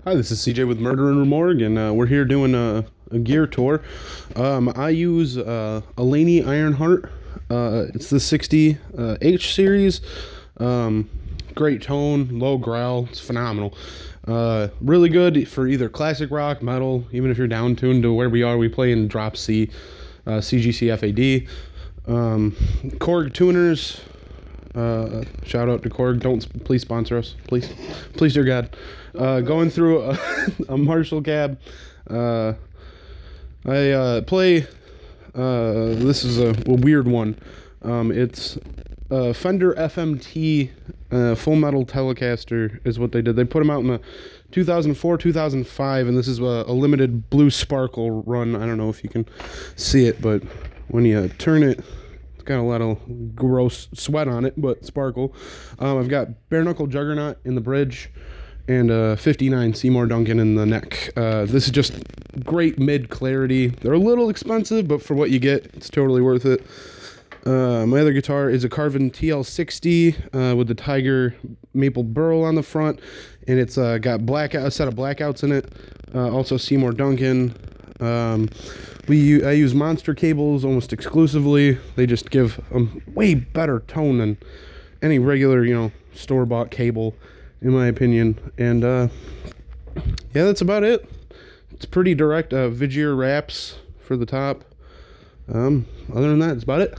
Hi, this is CJ with Murder and Remorgue, and we're here doing a gear tour. I use a Laney Ironheart. It's the 60 H series. Great tone, low growl. It's phenomenal. Really good for either classic rock, metal, even if you're down tuned to where we are. We play in drop C, CGC FAD. Korg tuners. Shout out to Korg. Please sponsor us, please, dear God. Going through a Marshall cab. I play. This is a weird one. It's Fender FMT Full Metal Telecaster is what they did. They put them out in the 2004, 2005, and this is a limited blue sparkle run. I don't know if you can see it, but when you turn it, it's got a lot of gross sweat on it, but sparkle. I've got bare knuckle Juggernaut in the bridge and 59 Seymour Duncan in the neck. This is just great mid clarity. They're a little expensive, but for what you get, it's totally worth it. My other guitar is a Carvin TL60 with the Tiger maple burl on the front, and it's got a set of blackouts in it. Also Seymour Duncan. I use Monster cables almost exclusively. They just give a way better tone than any regular, store-bought cable, in my opinion. And yeah, that's about it. It's pretty direct. Vigier wraps for the top. Other than that, that's about it.